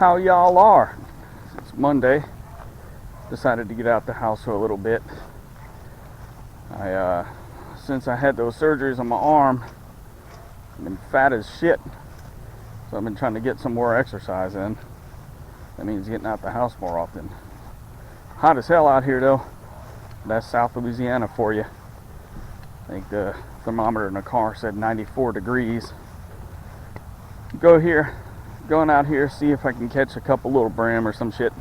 how y'all are. It's Monday. Decided to get out the house for a little bit. Since I had those surgeries on my arm, I've been fat as shit. So I've been trying to get some more exercise in. That means getting out the house more often. Hot as hell out here though. That's South Louisiana for you. I think the thermometer in the car said 94 degrees. Going out here, see if I can catch a couple little brim or some shit.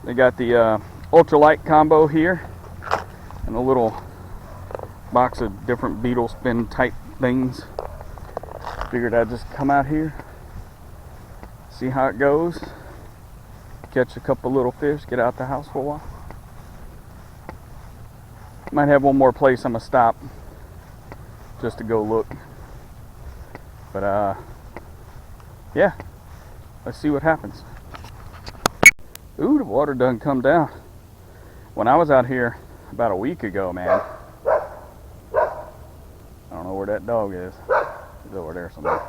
They got the ultralight combo here and a little box of different beetle spin type things. Figured I'd just come out here, see how it goes, catch a couple little fish, get out the house for a while. Might have one more place I'm gonna stop just to go look, but yeah, let's see what happens. Ooh, the water done come down. When I was out here about a week ago, man, I don't know where that dog is. He's over there somewhere.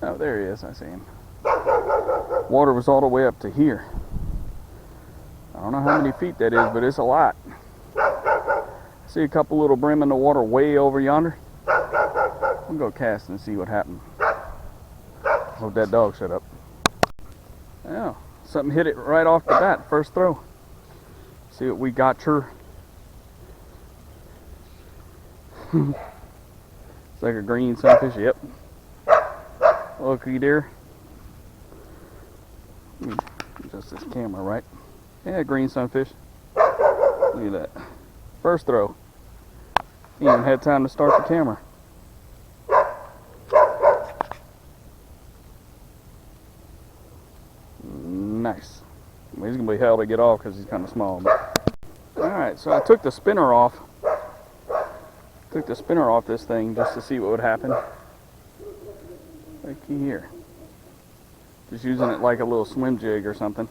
Oh, there he is. I see him. Water was all the way up to here. I don't know how many feet that is, but it's a lot. See a couple little brim in the water way over yonder. I'll go cast and see what happened. Hope that dog shut up. Yeah, something hit it right off the bat, first throw. See what we got her. It's like a green sunfish, yep. Looky there. Just this camera, right? Yeah, green sunfish. Look at that. First throw. He even had time to start the camera. Nice. Well, he's gonna be hell to get off because he's kind of small. Alright, so I took the spinner off. Took the spinner off this thing just to see what would happen. Looky here. Just using it like a little swim jig or something.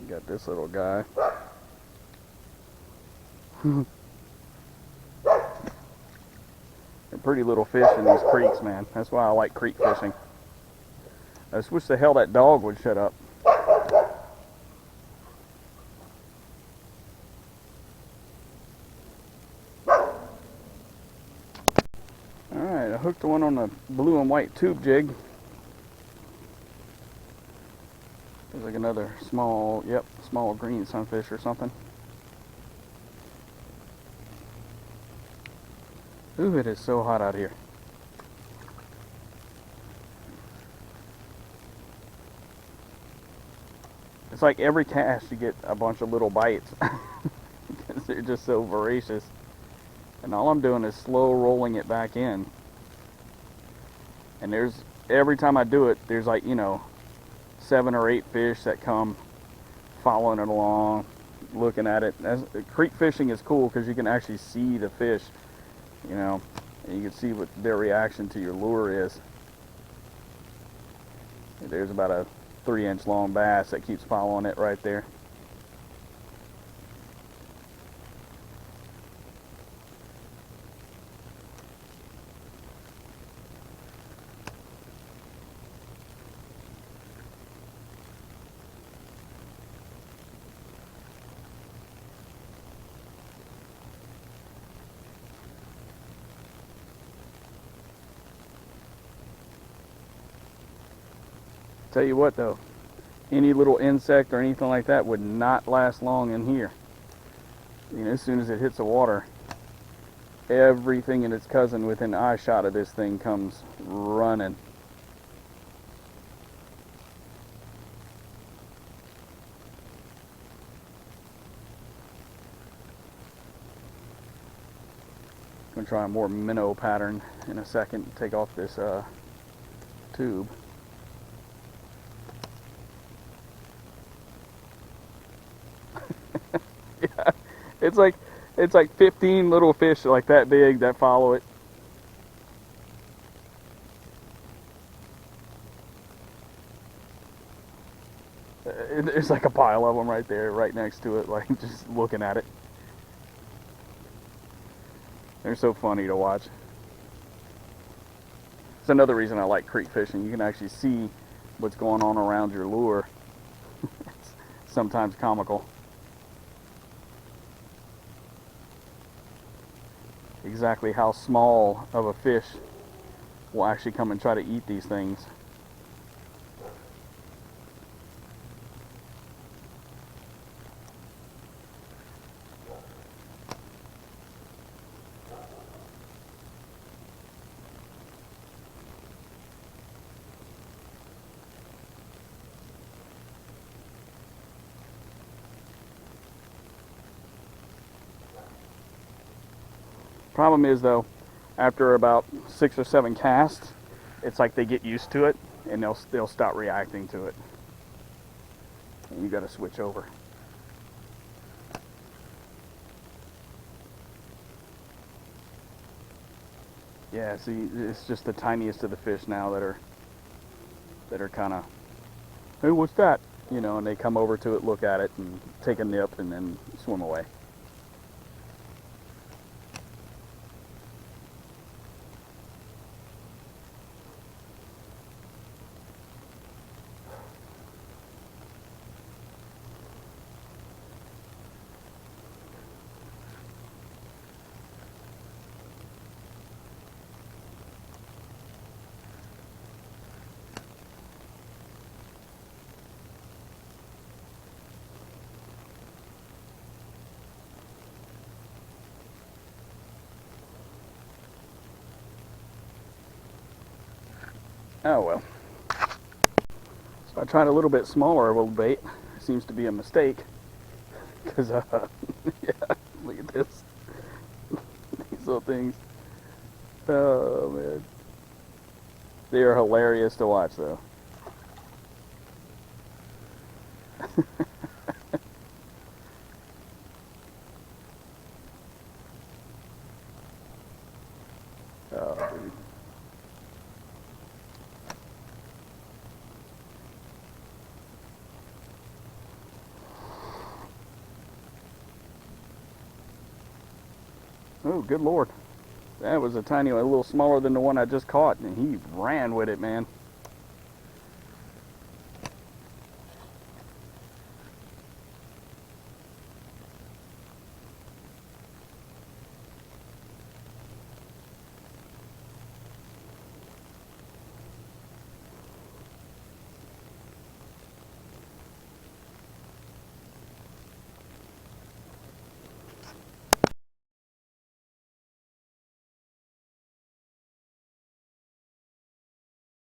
Got this little guy. They're pretty little fish in these creeks, man. That's why I like creek fishing. I just wish the hell that dog would shut up. Alright, I hooked one on the blue and white tube jig. There's like another small green sunfish or something. Ooh, it is so hot out here. It's like every cast you get a bunch of little bites because they're just so voracious. And all I'm doing is slow rolling it back in. And every time I do it, there's like, 7 or 8 fish that come following it along, looking at it. Creek fishing is cool because you can actually see the fish, and you can see what their reaction to your lure is. There's about a 3-inch long bass that keeps following it right there. Tell you what though, any little insect or anything like that would not last long in here. As soon as it hits the water, everything and its cousin within eye shot of this thing comes running. I'm gonna try a more minnow pattern in a second. Take off this tube. Yeah, it's like 15 little fish like that big that follow it. There's like a pile of them right there, right next to it, like just looking at it. They're so funny to watch. It's another reason I like creek fishing. You can actually see what's going on around your lure. It's sometimes comical. Exactly how small of a fish will actually come and try to eat these things. Problem is though, after about 6 or 7 casts, it's like they get used to it and they'll stop reacting to it. And you got to switch over. Yeah, see, it's just the tiniest of the fish now that are kind of, hey, what's that? You know, and they come over to it, look at it, and take a nip, and then swim away. Oh well. So I tried a little bit smaller of a bait. Seems to be a mistake. Because, yeah, look at this. These little things. Oh, man. They are hilarious to watch, though. Oh, dude. Oh, good Lord. That was a tiny one, a little smaller than the one I just caught, and he ran with it, man.